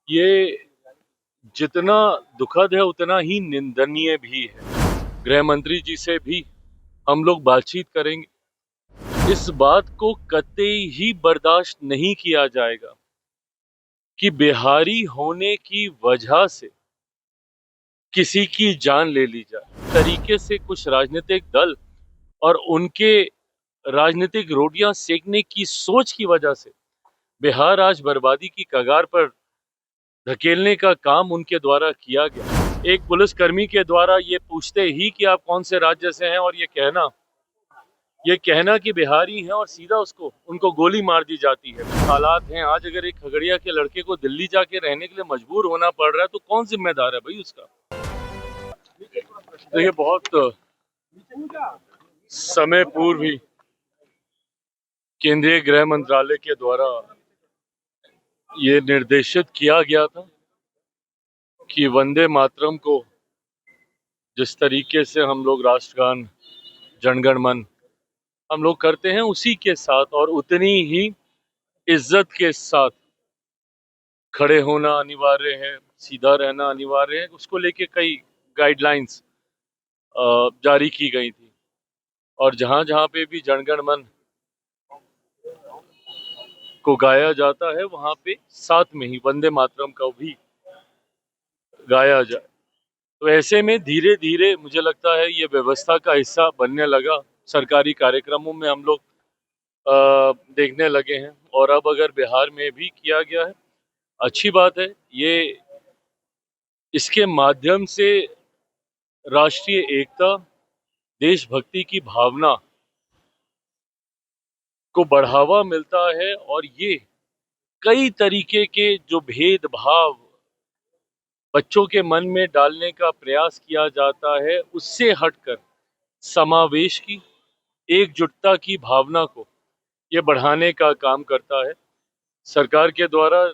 ये जितना दुखद है उतना ही निंदनीय भी है। गृह मंत्री जी से भी हम लोग बातचीत करेंगे। इस बात को कतई ही बर्दाश्त नहीं किया जाएगा कि बिहारी होने की वजह से किसी की जान ले ली जाए। तरीके से कुछ राजनीतिक दल और उनके राजनीतिक रोटियां सेकने की सोच की वजह से बिहार आज बर्बादी की कगार पर धकेलने का काम उनके द्वारा किया गया। एक पुलिसकर्मी के द्वारा ये पूछते ही कि आप कौन से राज्य से हैं और ये कहना कि बिहारी हैं और सीधा उनको गोली मार दी जाती है। हालात हैं आज, अगर एक खगड़िया के लड़के को दिल्ली जाके रहने के लिए मजबूर होना पड़ रहा है तो कौन जिम्मेदार है भाई उसका। देखिए, बहुत समय पूर्व ही केंद्रीय गृह मंत्रालय के द्वारा ये निर्देशित किया गया था कि वंदे मातरम को जिस तरीके से हम लोग राष्ट्रगान, जनगण मन हम लोग करते हैं, उसी के साथ और उतनी ही इज्जत के साथ खड़े होना अनिवार्य है, सीधा रहना अनिवार्य है। उसको लेके कई गाइडलाइंस जारी की गई थी और जहां जहां पे भी जनगण मन को गाया जाता है वहां पे साथ में ही वंदे मातरम का भी गाया जाए। तो ऐसे में धीरे धीरे मुझे लगता है ये व्यवस्था का हिस्सा बनने लगा। सरकारी कार्यक्रमों में हम लोग देखने लगे हैं और अब अगर बिहार में भी किया गया है, अच्छी बात है। ये इसके माध्यम से राष्ट्रीय एकता, देशभक्ति की भावना को बढ़ावा मिलता है और ये कई तरीके के जो भेदभाव बच्चों के मन में डालने का प्रयास किया जाता है, उससे हटकर समावेश की, एकजुटता की भावना को ये बढ़ाने का काम करता है। सरकार के द्वारा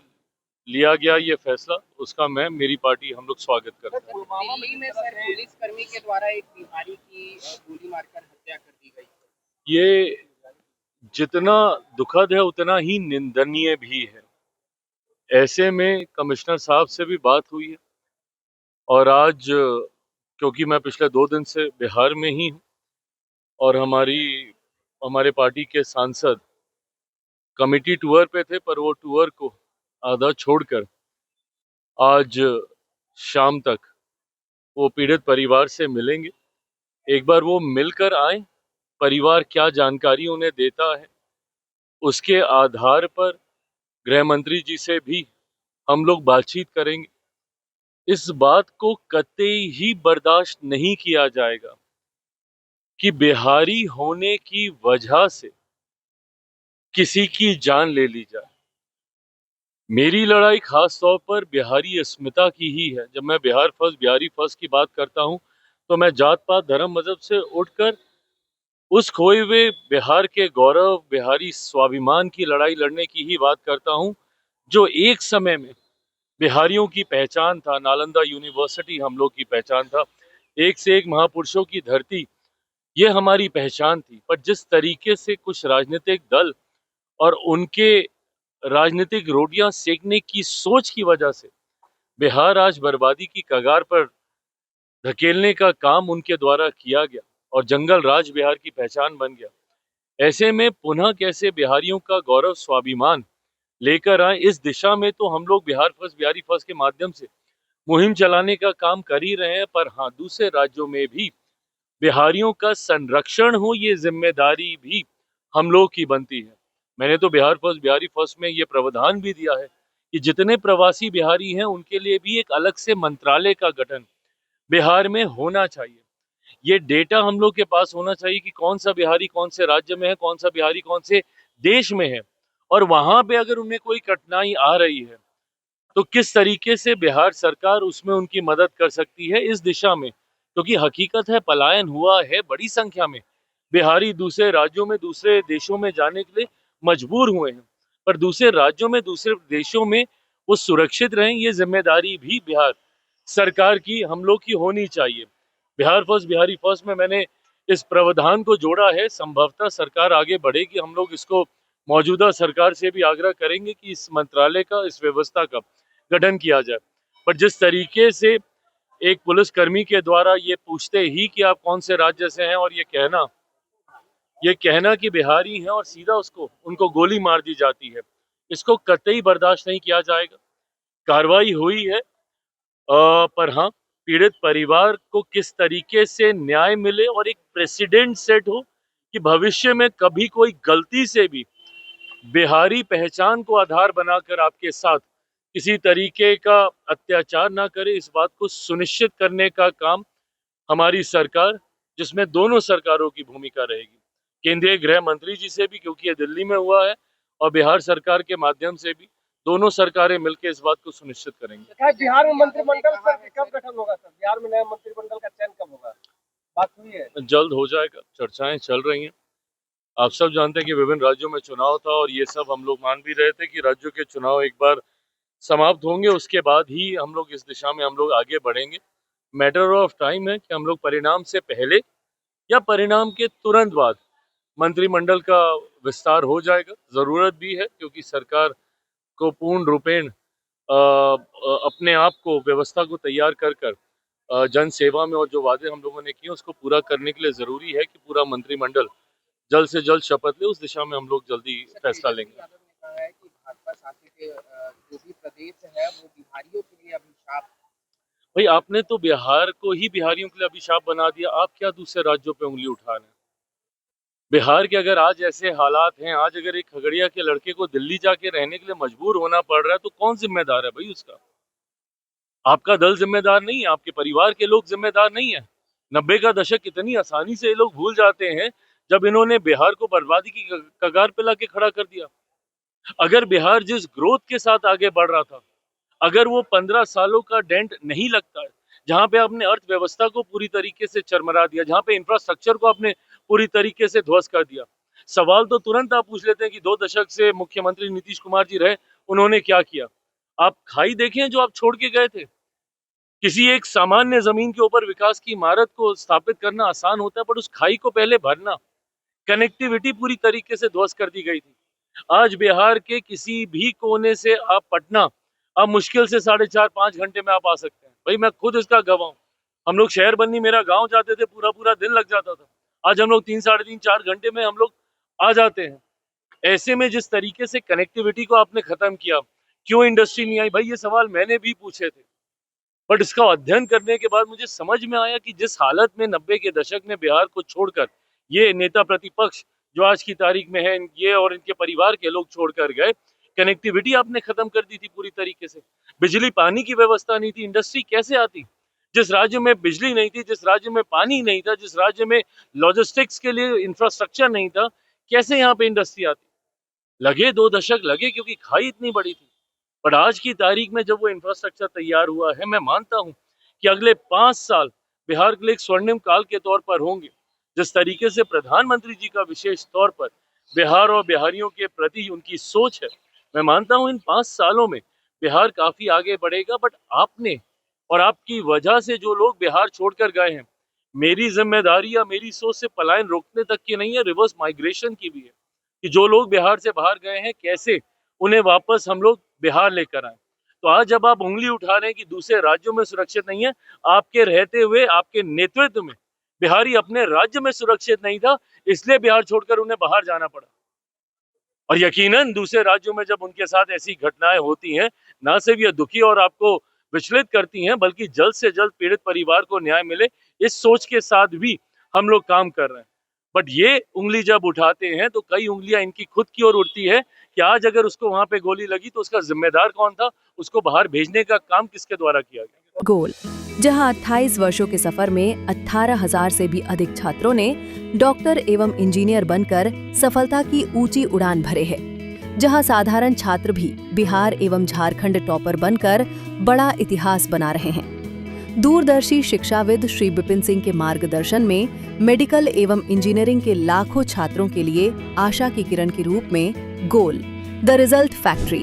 लिया गया ये फैसला, उसका मेरी पार्टी हम लोग स्वागत करते हैं। दिल्ली में सर पुलिसकर्मी के द्वारा एक बिहारी की गोली मारकर हत्या कर दी गई। ये जितना दुखद है उतना ही निंदनीय भी है। ऐसे में कमिश्नर साहब से भी बात हुई है और आज क्योंकि मैं पिछले 2 दिन से बिहार में ही हूँ और हमारे पार्टी के सांसद कमेटी टूर पे थे, पर वो टूर को आधा छोड़कर आज शाम तक वो पीड़ित परिवार से मिलेंगे। एक बार वो मिलकर आए, परिवार क्या जानकारी उन्हें देता है, उसके आधार पर गृह मंत्री जी से भी हम लोग बातचीत करेंगे। इस बात को कतई ही बर्दाश्त नहीं किया जाएगा कि बिहारी होने की वजह से किसी की जान ले ली जाए। मेरी लड़ाई खास तौर पर बिहारी अस्मिता की ही है। जब मैं बिहारी फर्स्ट की बात करता हूं तो मैं जात पात धर्म मजहब से उठकर उस खोए हुए बिहार के गौरव, बिहारी स्वाभिमान की लड़ाई लड़ने की ही बात करता हूं, जो एक समय में बिहारियों की पहचान था। नालंदा यूनिवर्सिटी हम लोग की पहचान था, एक से एक महापुरुषों की धरती, ये हमारी पहचान थी। पर जिस तरीके से कुछ राजनीतिक दल और उनके राजनीतिक रोटियां सेकने की सोच की वजह से बिहार आज बर्बादी की कगार पर धकेलने का काम उनके द्वारा किया गया और जंगल राज बिहार की पहचान बन गया। ऐसे में पुनः कैसे बिहारियों का गौरव, स्वाभिमान लेकर आए, इस दिशा में तो हम लोग बिहारी फर्स्ट के माध्यम से मुहिम चलाने का काम कर ही रहे हैं। पर हाँ, दूसरे राज्यों में भी बिहारियों का संरक्षण हो, ये जिम्मेदारी भी हम लोग की बनती है। मैंने तो बिहारी फर्स्ट में ये प्रावधान भी दिया है कि जितने प्रवासी बिहारी हैं उनके लिए भी एक अलग से मंत्रालय का गठन बिहार में होना चाहिए। ये डेटा हम लोग के पास होना चाहिए कि कौन सा बिहारी कौन से राज्य में है, कौन सा बिहारी कौन से देश में है, और वहां पे अगर उन्हें कोई कठिनाई आ रही है तो किस तरीके से बिहार सरकार उसमें उनकी मदद कर सकती है इस दिशा में। क्योंकि हकीकत है, पलायन हुआ है, बड़ी संख्या में बिहारी दूसरे राज्यों में, दूसरे देशों में जाने के लिए मजबूर हुए हैं। पर दूसरे राज्यों में, दूसरे देशों में वो सुरक्षित रहें, ये जिम्मेदारी भी बिहार सरकार की हम लोग की होनी चाहिए। बिहारी फर्स्ट में मैंने इस प्रावधान को जोड़ा है। संभवतः सरकार आगे बढ़ेगी, हम लोग इसको मौजूदा सरकार से भी आग्रह करेंगे कि इस मंत्रालय का, इस व्यवस्था का गठन किया जाए। पर जिस तरीके से एक पुलिसकर्मी के द्वारा ये पूछते ही कि आप कौन से राज्य से हैं और ये कहना कि बिहारी हैं और सीधा उनको गोली मार दी जाती है, इसको कतई बर्दाश्त नहीं किया जाएगा। कार्रवाई हुई है, पर हाँ, पीड़ित परिवार को किस तरीके से न्याय मिले और एक प्रेसिडेंट सेट हो कि भविष्य में कभी कोई गलती से भी बिहारी पहचान को आधार बनाकर आपके साथ किसी तरीके का अत्याचार ना करे, इस बात को सुनिश्चित करने का काम हमारी सरकार, जिसमें दोनों सरकारों की भूमिका रहेगी, केंद्रीय गृह मंत्री जी से भी, क्योंकि ये दिल्ली में हुआ है, और बिहार सरकार के माध्यम से भी, दोनों सरकारें मिलकर इस बात को सुनिश्चित करेंगे। बिहार में मंत्रिमंडल कब गठन होगा सर? बिहार में नया मंत्रिमंडल का चयन कब होगा? बात हुई है? जल्द हो जाएगा, चर्चाएं चल रही हैं। आप सब जानते हैं कि विभिन्न राज्यों में चुनाव था और ये सब हम लोग मान भी रहे थे कि राज्यों के चुनाव एक बार समाप्त होंगे, उसके बाद ही हम लोग इस दिशा में हम लोग आगे बढ़ेंगे। मैटर ऑफ टाइम है कि हम लोग परिणाम से पहले या परिणाम के तुरंत बाद मंत्रिमंडल का विस्तार हो जाएगा। जरूरत भी है, क्योंकि सरकार को पूर्ण रूपेण अपने आप को, व्यवस्था को तैयार कर जन सेवा में और जो वादे हम लोगों ने किए उसको पूरा करने के लिए जरूरी है कि पूरा मंत्रिमंडल जल्द से जल्द शपथ ले। उस दिशा में हम लोग जल्दी फैसला लेंगे। यादव ने कहा है कि भाजपा शासित जो भी प्रदेश है वो बिहारियों के लिए अभिशाप। भाई, आपने तो बिहार को ही बिहारियों के लिए अभिशाप बना दिया, आप क्या दूसरे राज्यों पे उंगली उठा रहे हैं? बिहार के अगर आज ऐसे हालात हैं, आज अगर एक खगड़िया के लड़के को दिल्ली जाके रहने के लिए मजबूर होना पड़ रहा है, तो कौन जिम्मेदार है भाई उसका? आपका दल जिम्मेदार नहीं है, आपके परिवार के लोग जिम्मेदार नहीं है। 90 का दशक कितनी आसानी से ये लोग भूल जाते हैं, जब इन्होंने बिहार को बर्बादी की कगार पे लाके खड़ा कर दिया। अगर बिहार जिस ग्रोथ के साथ आगे बढ़ रहा था, अगर वो 15 सालों का डेंट नहीं लगता है, जहां पे आपने अर्थव्यवस्था को पूरी तरीके से चरमरा दिया, जहां पे इंफ्रास्ट्रक्चर को आपने पूरी तरीके से ध्वस्त कर दिया, सवाल तो तुरंत आप पूछ लेते हैं कि 2 दशक से मुख्यमंत्री नीतीश कुमार जी रहे, उन्होंने क्या किया? आप खाई देखें जो आप छोड़ के गए थे। किसी एक सामान्य जमीन के ऊपर विकास की इमारत को स्थापित करना आसान होता है, पर उस खाई को पहले भरना, कनेक्टिविटी पूरी तरीके से ध्वस्त कर दी गई थी। आज बिहार के किसी भी कोने से आप पटना, आप मुश्किल से 4.5-5 घंटे में आप आ सकते हैं। भाई, मैं खुद इसका गवाह हूं। हम लोग शहर बन्नी, मेरा गांव जाते थे, पूरा पूरा दिन लग जाता था। आज हम लोग 3, 3.5, 4 घंटे में हम लोग आ जाते हैं। ऐसे में जिस तरीके से कनेक्टिविटी को आपने खत्म किया, क्यों इंडस्ट्री नहीं आई? भाई, ये सवाल मैंने भी पूछे थे, बट इसका अध्ययन करने के बाद मुझे समझ में आया कि जिस हालत में 90 के दशक में बिहार को छोड़कर ये नेता प्रतिपक्ष जो आज की तारीख में है, ये और इनके परिवार के लोग छोड़कर गए, कनेक्टिविटी आपने खत्म कर दी थी पूरी तरीके से। बिजली पानी की व्यवस्था नहीं थी, इंडस्ट्री कैसे आती? जिस राज्य में बिजली नहीं थी, जिस राज्य में पानी नहीं था, जिस राज्य में लॉजिस्टिक्स के लिए इंफ्रास्ट्रक्चर नहीं था, कैसे यहाँ पे इंडस्ट्री आती? लगे 2 दशक लगे, क्योंकि खाई इतनी बड़ी थी। पर आज की तारीख में जब वो इंफ्रास्ट्रक्चर तैयार हुआ है, मैं मानता हूं कि अगले 5 साल बिहार के लिए एक स्वर्णिम काल के तौर पर होंगे। जिस तरीके से प्रधानमंत्री जी का विशेष तौर पर बिहार और बिहारियों के प्रति उनकी सोच है, मैं मानता हूं इन 5 सालों में बिहार काफी आगे बढ़ेगा। बट आपने और आपकी वजह से जो लोग बिहार छोड़कर गए हैं, मेरी जिम्मेदारी या मेरी सोच से पलायन रोकने तक की नहीं है, रिवर्स माइग्रेशन की भी है, कि जो लोग बिहार से बाहर गए हैं, कैसे उन्हें वापस हम लोग बिहार लेकर आए। तो आज जब आप उंगली उठा रहे हैं कि दूसरे राज्यों में सुरक्षित नहीं है, आपके रहते हुए, आपके नेतृत्व में बिहारी अपने राज्य में सुरक्षित नहीं था, इसलिए बिहार छोड़कर उन्हें बाहर जाना पड़ा। और यकीनन दूसरे राज्यों में जब उनके साथ ऐसी घटनाएं होती हैं, ना सिर्फ ये दुखी और आपको विचलित करती हैं, बल्कि जल्द से जल्द पीड़ित परिवार को न्याय मिले, इस सोच के साथ भी हम लोग काम कर रहे हैं। बट ये उंगली जब उठाते हैं तो कई उंगलियां इनकी खुद की ओर उठती है कि आज अगर उसको वहां पे गोली लगी तो उसका जिम्मेदार कौन था, उसको बाहर भेजने का काम किसके द्वारा किया गया। गोल, जहां 28 वर्षों के सफर में 18,000 से भी अधिक छात्रों ने डॉक्टर एवं इंजीनियर बनकर सफलता की ऊंची उड़ान भरे है, जहां साधारण छात्र भी बिहार एवं झारखंड टॉपर बनकर बड़ा इतिहास बना रहे हैं। दूरदर्शी शिक्षाविद श्री विपिन सिंह के मार्गदर्शन में मेडिकल एवं इंजीनियरिंग के लाखों छात्रों के लिए आशा की किरण के रूप में गोल, द रिजल्ट फैक्ट्री